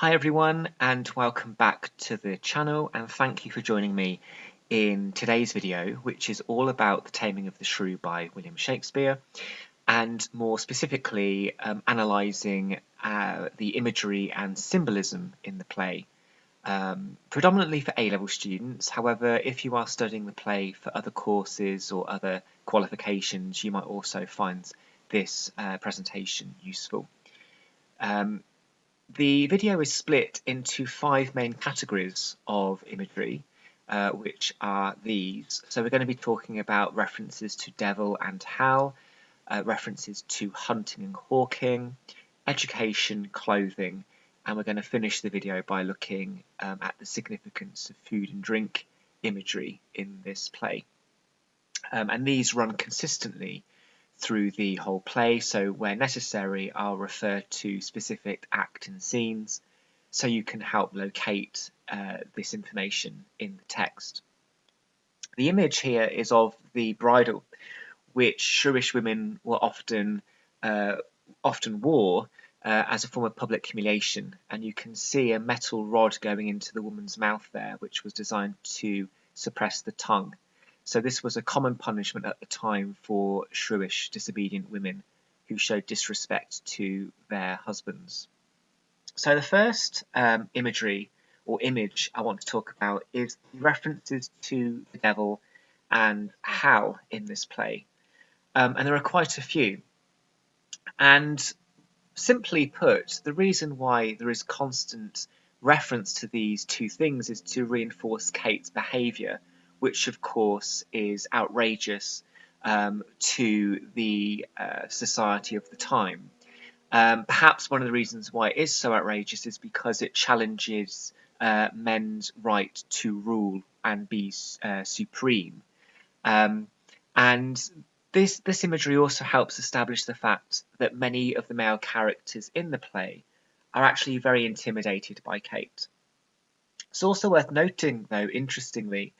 Hi everyone and welcome back to the channel, and thank you for joining me in today's video, which is all about The Taming of the Shrew by William Shakespeare, and more specifically analysing the imagery and symbolism in the play, predominantly for A-level students. However, if you are studying the play for other courses or other qualifications, you might also find this presentation useful. The video is split into 5 main categories of imagery, which are these. So we're going to be talking about references to devil and hell, references to hunting and hawking, education, clothing, and we're going to finish the video by looking at the significance of food and drink imagery in this play. And these run consistently through the whole play, so where necessary I'll refer to specific act and scenes so you can help locate this information in the text. The image here is of the bridle, which Shrewish women were often wore as a form of public humiliation, and you can see a metal rod going into the woman's mouth there, which was designed to suppress the tongue. So this was a common punishment at the time for shrewish, disobedient women who showed disrespect to their husbands. So the first imagery or image I want to talk about is references to the devil and hell in this play. And there are quite a few. And simply put, the reason why there is constant reference to these two things is to reinforce Kate's behaviour, which of course is outrageous to the society of the time. Perhaps one of the reasons why it is so outrageous is because it challenges men's right to rule and be supreme. And this imagery also helps establish the fact that many of the male characters in the play are actually very intimidated by Kate. It's also worth noting, though, interestingly,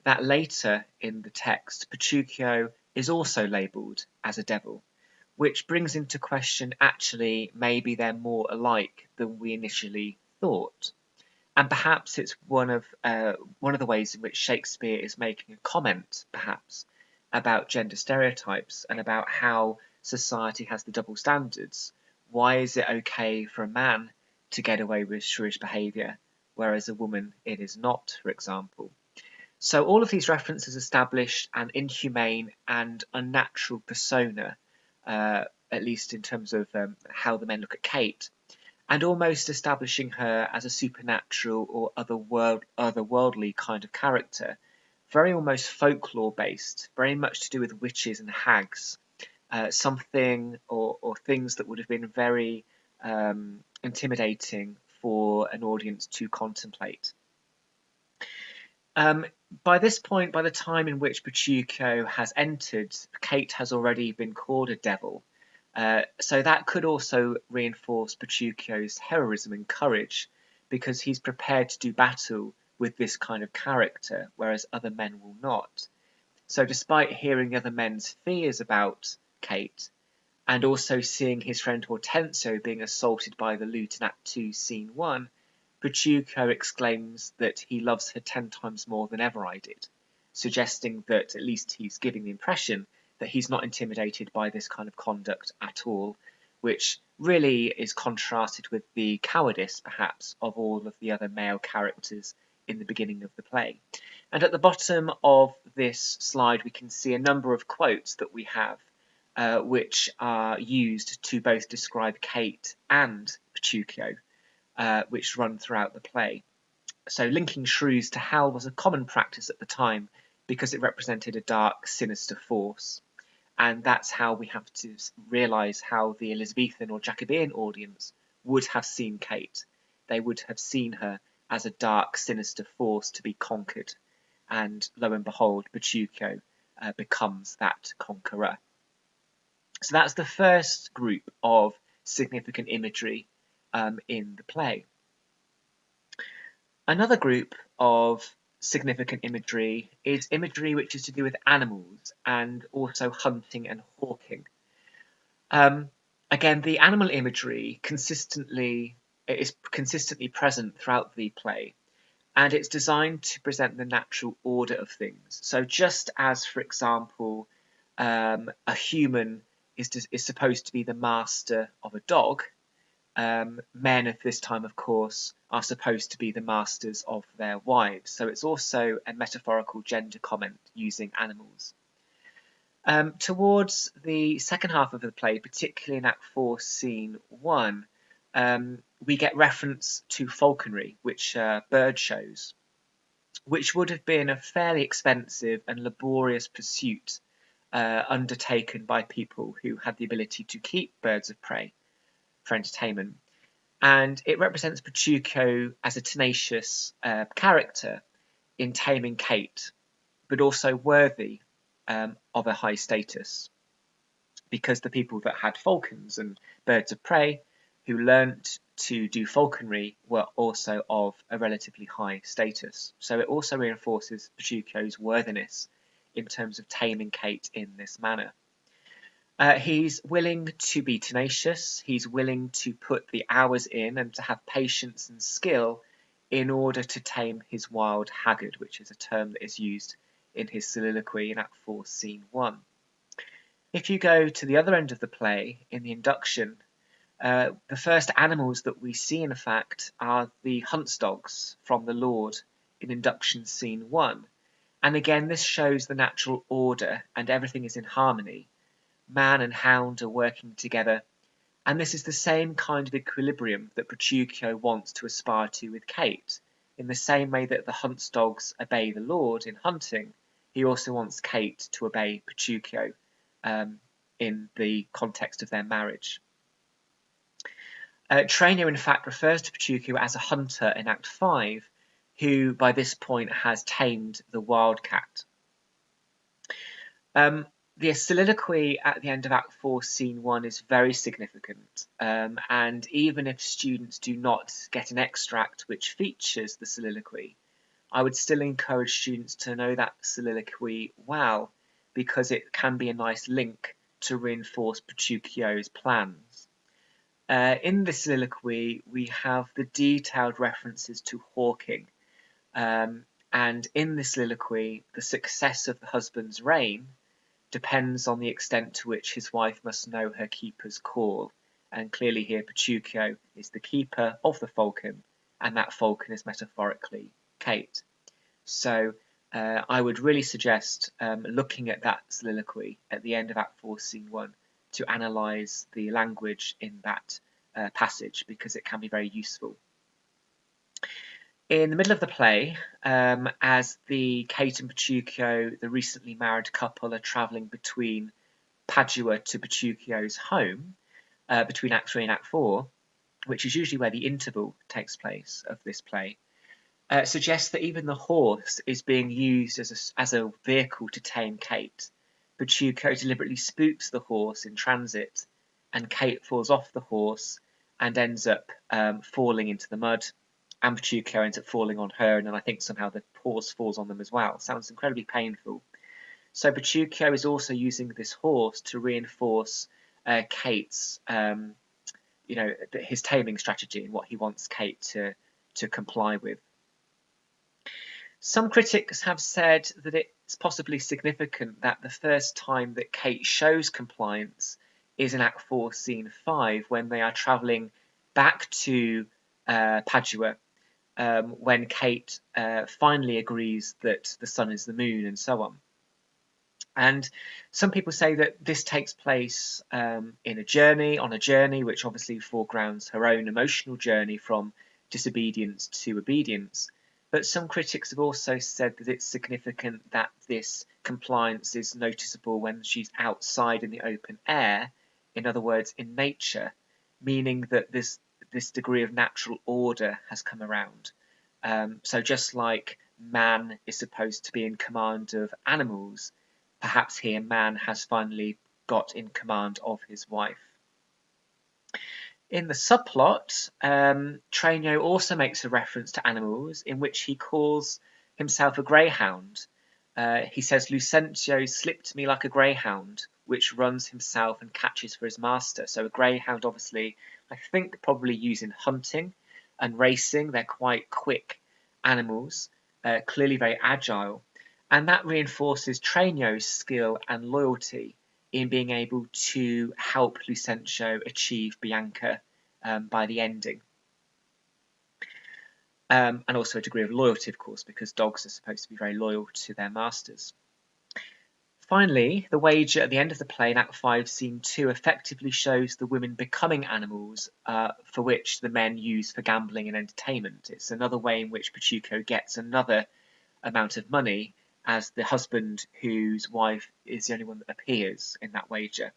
that later in the text, Petruchio is also labelled as a devil, which brings into question actually maybe they're more alike than we initially thought. And perhaps it's one of the ways in which Shakespeare is making a comment, perhaps, about gender stereotypes and about how society has the double standards. Why is it okay for a man to get away with shrewish behaviour, whereas a woman it is not, for example? So all of these references establish an inhumane and unnatural persona, at least in terms of how the men look at Kate, and almost establishing her as a supernatural or otherworldly kind of character, very almost folklore based, very much to do with witches and hags, something or things that would have been very intimidating for an audience to contemplate. By this point, by the time in which Petruchio has entered, Kate has already been called a devil. So that could also reinforce Petruchio's heroism and courage, because he's prepared to do battle with this kind of character, whereas other men will not. So despite hearing the other men's fears about Kate, and also seeing his friend Hortensio being assaulted by the lute in Act 2, Scene 1, Petruchio exclaims that he loves her 10 times more than ever I did, suggesting that at least he's giving the impression that he's not intimidated by this kind of conduct at all, which really is contrasted with the cowardice, perhaps, of all of the other male characters in the beginning of the play. And at the bottom of this slide, we can see a number of quotes that we have, which are used to both describe Kate and Petruchio, which run throughout the play. So linking shrews to hell was a common practice at the time because it represented a dark, sinister force. And that's how we have to realise how the Elizabethan or Jacobean audience would have seen Kate. They would have seen her as a dark, sinister force to be conquered. And lo and behold, Petruchio becomes that conqueror. So that's the first group of significant imagery in the play. Another group of significant imagery is imagery which is to do with animals and also hunting and hawking. Again, the animal imagery consistently it is consistently present throughout the play, and it's designed to present the natural order of things. So just as, for example, a human is supposed to be the master of a dog, men of this time, of course, are supposed to be the masters of their wives. So it's also a metaphorical gender comment using animals. Towards the second half of the play, particularly in Act 4, Scene 1, we get reference to falconry, which bird shows, which would have been a fairly expensive and laborious pursuit undertaken by people who had the ability to keep birds of prey for entertainment. And it represents Petruchio as a tenacious character in taming Kate, but also worthy of a high status, because the people that had falcons and birds of prey who learnt to do falconry were also of a relatively high status. So it also reinforces Petruchio's worthiness in terms of taming Kate in this manner. He's willing to be tenacious, he's willing to put the hours in and to have patience and skill in order to tame his wild haggard, which is a term that is used in his soliloquy in Act 4, Scene 1. If you go to the other end of the play, in the induction, the first animals that we see, in fact, are the hunts dogs from the Lord in induction Scene 1. And again, this shows the natural order and everything is in harmony. Man and hound are working together, and this is the same kind of equilibrium that Petruchio wants to aspire to with Kate. In the same way that the hunts dogs obey the Lord in hunting, he also wants Kate to obey Petruchio in the context of their marriage. Tranio, in fact, refers to Petruchio as a hunter in Act 5, who by this point has tamed the wildcat. The soliloquy at the end of Act 4, Scene 1 is very significant, and even if students do not get an extract which features the soliloquy, I would still encourage students to know that soliloquy well, because it can be a nice link to reinforce Petruchio's plans. In the soliloquy, we have the detailed references to hawking, and in the soliloquy, the success of the husband's reign depends on the extent to which his wife must know her keeper's call. And clearly here Petruchio is the keeper of the falcon, and that falcon is metaphorically Kate. So I would really suggest looking at that soliloquy at the end of Act 4, Scene 1 to analyse the language in that passage, because it can be very useful. In the middle of the play, as the Kate and Petruchio, the recently married couple, are travelling between Padua to Petruchio's home, between Act 3 and Act 4, which is usually where the interval takes place of this play, suggests that even the horse is being used as a vehicle to tame Kate. Petruchio deliberately spooks the horse in transit, and Kate falls off the horse and ends up falling into the mud. And Petruchio ends up falling on her, and then I think somehow the horse falls on them as well. Sounds incredibly painful. So Petruchio is also using this horse to reinforce Kate's, his taming strategy and what he wants Kate to comply with. Some critics have said that it's possibly significant that the first time that Kate shows compliance is in Act 4, Scene 5, when they are travelling back to Padua, when Kate finally agrees that the sun is the moon and so on. And some people say that this takes place on a journey which obviously foregrounds her own emotional journey from disobedience to obedience. But some critics have also said that it's significant that this compliance is noticeable when she's outside in the open air, in other words, in nature, meaning that this degree of natural order has come around. So just like man is supposed to be in command of animals, perhaps here man has finally got in command of his wife. In the subplot, Tranio also makes a reference to animals, in which he calls himself a greyhound. He says, Lucentio slipped me like a greyhound, which runs himself and catches for his master. So a greyhound, obviously, I think probably used in hunting, and racing. They're quite quick animals, clearly very agile. And that reinforces Trainio's skill and loyalty in being able to help Lucentio achieve Bianca by the ending. And also a degree of loyalty, of course, because dogs are supposed to be very loyal to their masters. Finally, the wager at the end of the play in Act 5, Scene 2 effectively shows the women becoming animals for which the men use for gambling and entertainment. It's another way in which Petruchio gets another amount of money as the husband whose wife is the only one that appears in that wager.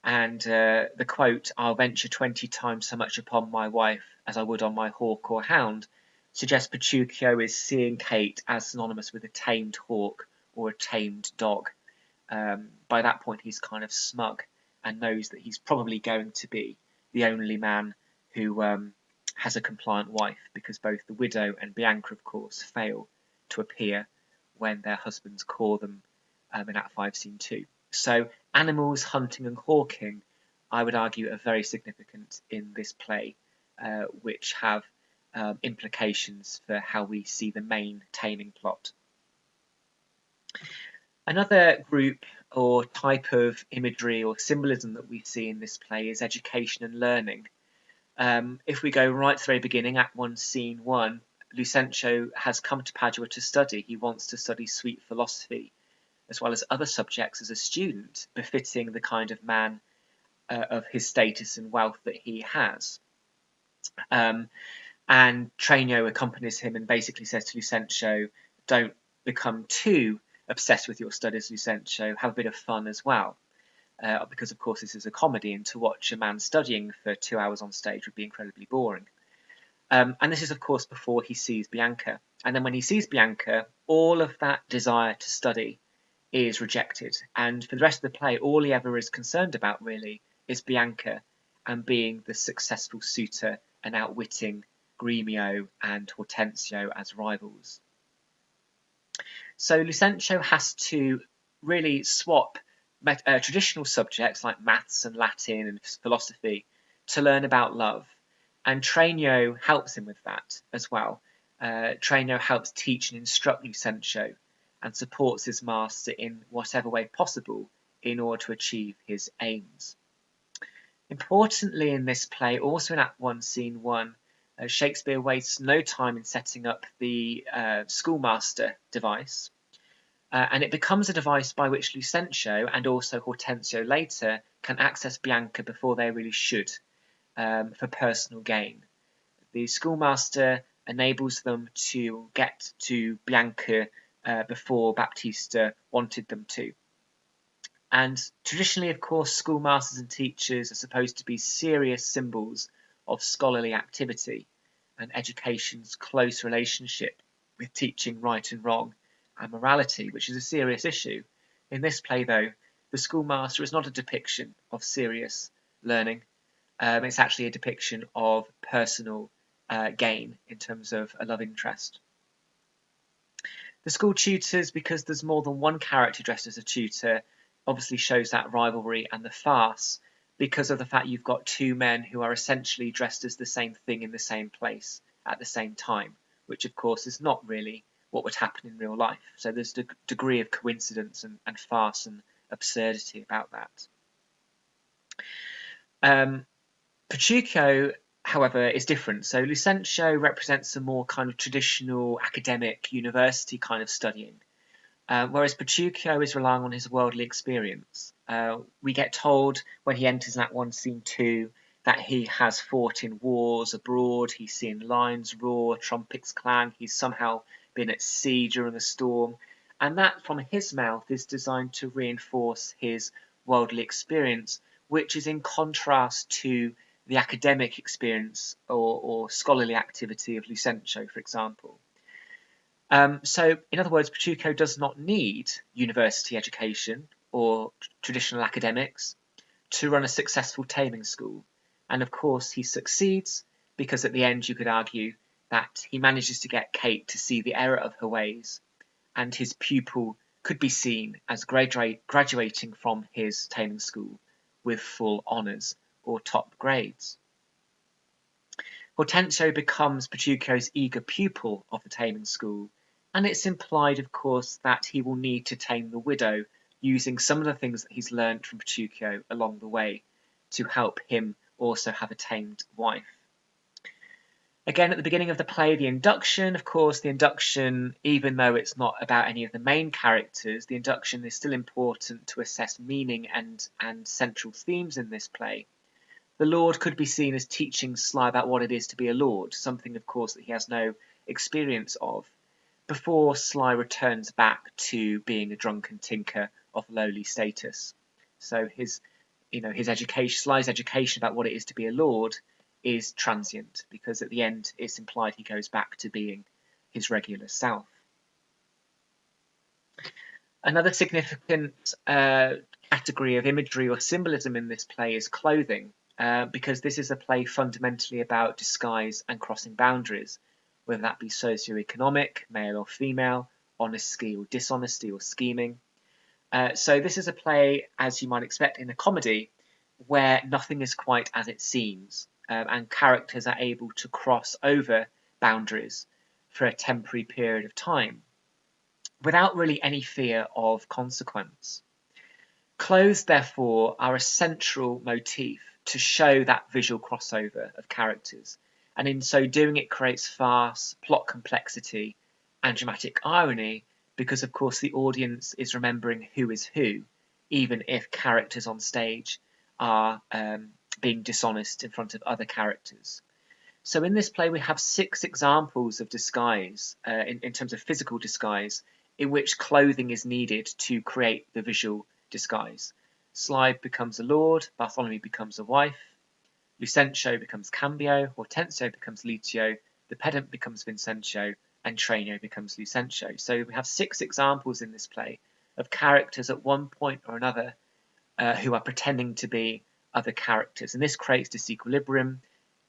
And the quote, "I'll venture 20 times so much upon my wife as I would on my hawk or hound," suggests Petruchio is seeing Kate as synonymous with a tamed hawk or a tamed dog. By that point, he's kind of smug and knows that he's probably going to be the only man who has a compliant wife, because both the widow and Bianca, of course, fail to appear when their husbands call them in Act 5, Scene 2. So animals, hunting and hawking, I would argue, are very significant in this play, which have implications for how we see the main Taming plot. Another group or type of imagery or symbolism that we see in this play is education and learning. If we go right to the very beginning, Act 1, Scene 1, Lucentio has come to Padua to study. He wants to study sweet philosophy, as well as other subjects as a student, befitting the kind of man of his status and wealth that he has. And Trainio accompanies him and basically says to Lucentio, don't become too obsessed with your studies, Lucentio, have a bit of fun as well. Because, of course, this is a comedy, and to watch a man studying for 2 hours on stage would be incredibly boring. And this is, of course, before he sees Bianca. And then when he sees Bianca, all of that desire to study is rejected. And for the rest of the play, all he ever is concerned about, really, is Bianca and being the successful suitor and outwitting Gremio and Hortensio as rivals. So Lucentio has to really swap traditional subjects like maths and Latin and philosophy to learn about love. And Trainio helps him with that as well. Trainio helps teach and instruct Lucentio and supports his master in whatever way possible in order to achieve his aims. Importantly in this play, also in Act 1, Scene 1, Shakespeare wastes no time in setting up the schoolmaster device, and it becomes a device by which Lucentio and also Hortensio later can access Bianca before they really should, for personal gain. The schoolmaster enables them to get to Bianca before Baptista wanted them to. And traditionally, of course, schoolmasters and teachers are supposed to be serious symbols of scholarly activity and education's close relationship with teaching right and wrong and morality, which is a serious issue. In this play, though, the schoolmaster is not a depiction of serious learning. It's actually a depiction of personal gain in terms of a love interest. The school tutors, because there's more than one character dressed as a tutor, obviously shows that rivalry and the farce because of the fact you've got two men who are essentially dressed as the same thing in the same place at the same time, which of course is not really what would happen in real life. So there's a degree of coincidence and farce and absurdity about that. Petruchio, however, is different. So Lucentio represents a more kind of traditional academic university kind of studying, whereas Petruchio is relying on his worldly experience. We get told when he enters in Act 1, Scene 2, that he has fought in wars abroad, he's seen lions roar, trumpets clang, he's somehow been at sea during a storm, and that from his mouth is designed to reinforce his worldly experience, which is in contrast to the academic experience or scholarly activity of Lucentio, for example. So, in other words, Petruchio does not need university education or traditional academics to run a successful taming school. And of course, he succeeds because at the end you could argue that he manages to get Kate to see the error of her ways, and his pupil could be seen as graduating from his taming school with full honours or top grades. Hortensio becomes Petruchio's eager pupil of the taming school, and it's implied, of course, that he will need to tame the widow using some of the things that he's learned from Petruchio along the way to help him also have a tamed wife. Again, at the beginning of the play, the induction, of course, the induction, even though it's not about any of the main characters, the induction is still important to assess meaning and central themes in this play. The Lord could be seen as teaching Sly about what it is to be a lord, something, of course, that he has no experience of, before Sly returns back to being a drunken tinker of lowly status. So his education, Sly's education about what it is to be a lord, is transient, because at the end it's implied he goes back to being his regular self. Another significant category of imagery or symbolism in this play is clothing, because this is a play fundamentally about disguise and crossing boundaries, whether that be socioeconomic, male or female, honesty or dishonesty or scheming. So this is a play, as you might expect in a comedy, where nothing is quite as it seems, and characters are able to cross over boundaries for a temporary period of time without really any fear of consequence. Clothes, therefore, are a central motif to show that visual crossover of characters, and in so doing it creates farce, plot complexity, and dramatic irony, because of course the audience is remembering who is who, even if characters on stage are being dishonest in front of other characters. So in this play we have 6 examples of disguise, in terms of physical disguise, in which clothing is needed to create the visual disguise. Sly becomes a lord, Bartholomew becomes a wife, Lucentio becomes Cambio, Hortensio becomes Litio, the pedant becomes Vincentio, and Tranio becomes Lucentio. So we have 6 examples in this play of characters at one point or another who are pretending to be other characters, and this creates disequilibrium.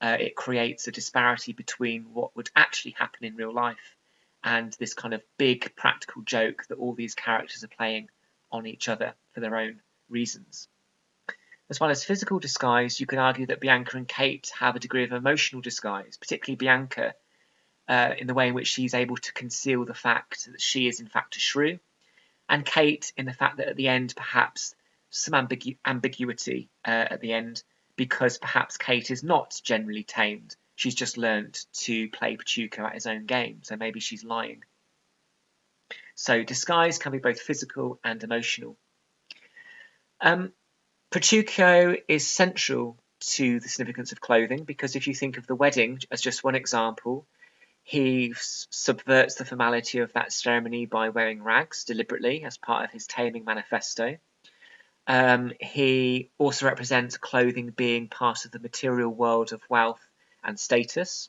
It creates a disparity between what would actually happen in real life and this kind of big practical joke that all these characters are playing on each other for their own reasons. As well as physical disguise, you can argue that Bianca and Kate have a degree of emotional disguise, particularly Bianca, in the way in which she's able to conceal the fact that she is in fact a shrew, and Kate in the fact that at the end perhaps some ambiguity at the end, because perhaps Kate is not generally tamed. She's just learnt to play Petruchio at his own game, so maybe she's lying. So disguise can be both physical and emotional. Petruchio is central to the significance of clothing, because if you think of the wedding as just one example, he subverts the formality of that ceremony by wearing rags deliberately as part of his taming manifesto. He also represents clothing being part of the material world of wealth and status.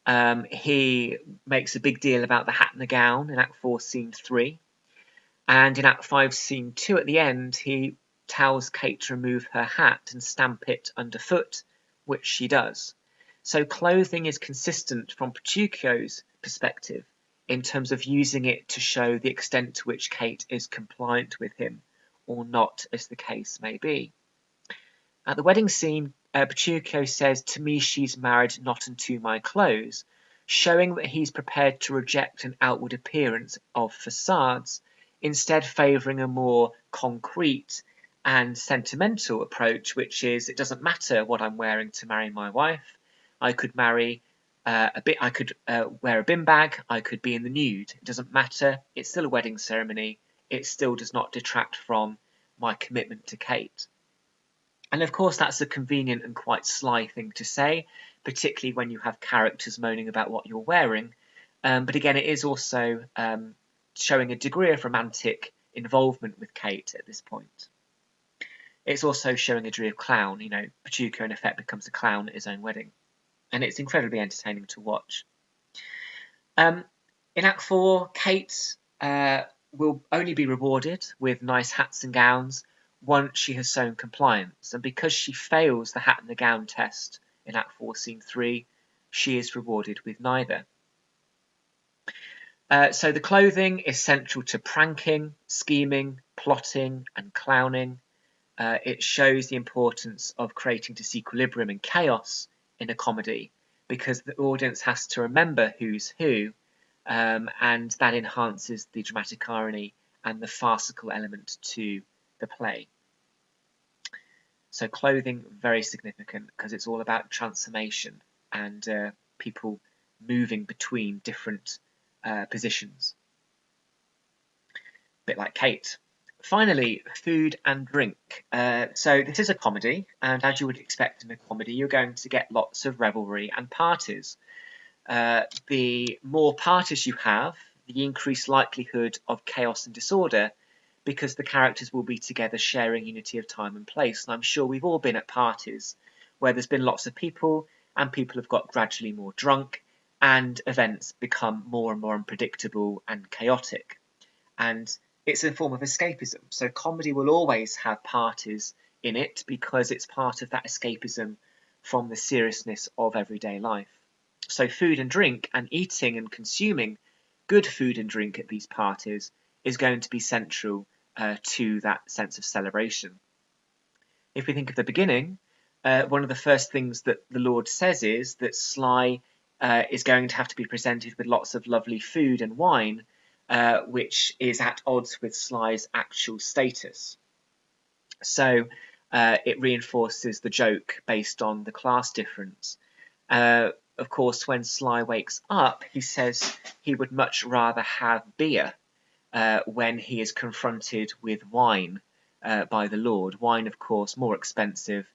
He makes a big deal about the hat and the gown in Act 4, Scene 3. And in Act 5, Scene 2, at the end, he tells Kate to remove her hat and stamp it underfoot, which she does. So clothing is consistent from Petruchio's perspective in terms of using it to show the extent to which Kate is compliant with him, or not, as the case may be. At the wedding scene, Petruchio says, "To me she's married, not unto my clothes," showing that he's prepared to reject an outward appearance of facades, instead favouring a more concrete and sentimental approach, which is, it doesn't matter what I'm wearing to marry my wife. I could marry I could wear a bin bag, I could be in the nude. It doesn't matter. It's still a wedding ceremony. It still does not detract from my commitment to Kate. And of course, that's a convenient and quite sly thing to say, particularly when you have characters moaning about what you're wearing. But again, it is also showing a degree of romantic involvement with Kate at this point. It's also showing a degree of clown. Petruchio in effect becomes a clown at his own wedding. And it's incredibly entertaining to watch. In Act 4, Kate will only be rewarded with nice hats and gowns once she has shown compliance, and because she fails the hat and the gown test in Act 4, Scene 3, she is rewarded with neither. So the clothing is central to pranking, scheming, plotting, and clowning. It shows the importance of creating disequilibrium and chaos in a comedy because the audience has to remember who's who, and that enhances the dramatic irony and the farcical element to the play. So clothing, very significant because it's all about transformation and people moving between different positions. A bit like Kate. Finally, food and drink. So this is a comedy, and as you would expect in a comedy, you're going to get lots of revelry and parties. The more parties you have, the increased likelihood of chaos and disorder, because the characters will be together sharing unity of time and place. And I'm sure we've all been at parties where there's been lots of people and people have got gradually more drunk and events become more and more unpredictable and chaotic. And it's a form of escapism. So comedy will always have parties in it because it's part of that escapism from the seriousness of everyday life. So food and drink and eating and consuming good food and drink at these parties is going to be central to that sense of celebration. If we think of the beginning, one of the first things that the Lord says is that Sly is going to have to be presented with lots of lovely food and wine, which is at odds with Sly's actual status. So it reinforces the joke based on the class difference. Of course, when Sly wakes up, he says he would much rather have beer when he is confronted with wine by the Lord. Wine, of course, more expensive,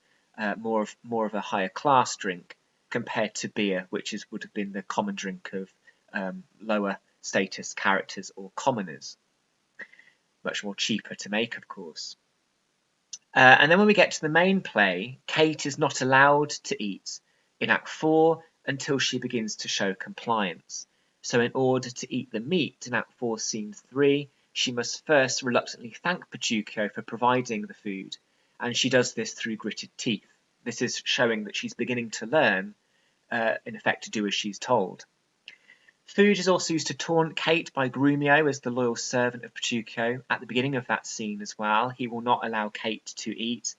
more of a higher class drink compared to beer, which would have been the common drink of lower status characters or commoners. Much more cheaper to make, of course. And then when we get to the main play, Kate is not allowed to eat in Act 4 until she begins to show compliance. So in order to eat the meat in Act 4, Scene 3, she must first reluctantly thank Petruchio for providing the food, and she does this through gritted teeth. This is showing that she's beginning to learn, in effect, to do as she's told. Food is also used to taunt Kate by Grumio as the loyal servant of Petruchio at the beginning of that scene as well. He will not allow Kate to eat,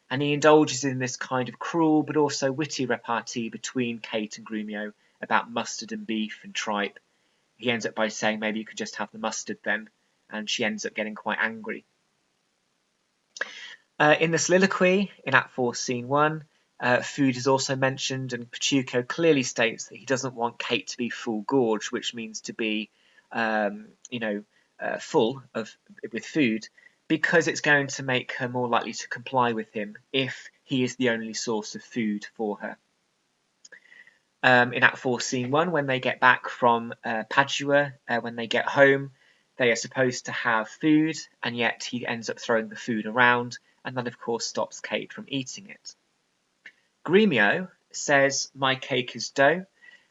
and he indulges in this kind of cruel but also witty repartee between Kate and Grumio about mustard and beef and tripe. He ends up by saying maybe you could just have the mustard then, and she ends up getting quite angry. In the soliloquy in Act 4, Scene 1, food is also mentioned, and Petruchio clearly states that he doesn't want Kate to be full gorged, which means to be, full with food, because it's going to make her more likely to comply with him if he is the only source of food for her. In Act 4, Scene 1, when they get back from Padua, when they get home, they are supposed to have food, and yet he ends up throwing the food around, and that, of course, stops Kate from eating it. Grumio says, "My cake is dough,"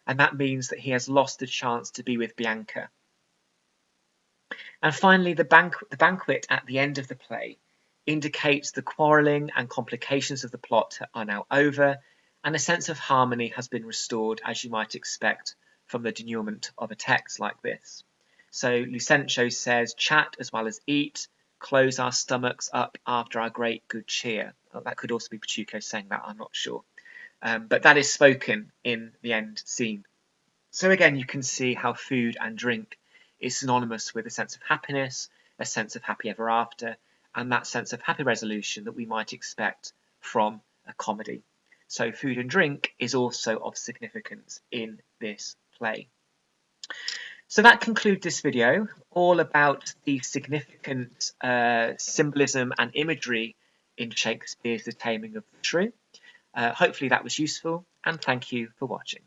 and that means that he has lost the chance to be with Bianca. And finally, the banquet at the end of the play indicates the quarrelling and complications of the plot are now over, and a sense of harmony has been restored, as you might expect from the denouement of a text like this. So Lucentio says, "Chat as well as eat, close our stomachs up after our great good cheer." Well, that could also be Petruchio saying that, I'm not sure. But that is spoken in the end scene. So again, you can see how food and drink is synonymous with a sense of happiness, a sense of happy ever after, and that sense of happy resolution that we might expect from a comedy. So food and drink is also of significance in this play. So that concludes this video, all about the significant symbolism and imagery in Shakespeare's The Taming of the Shrew. Hopefully that was useful, and thank you for watching.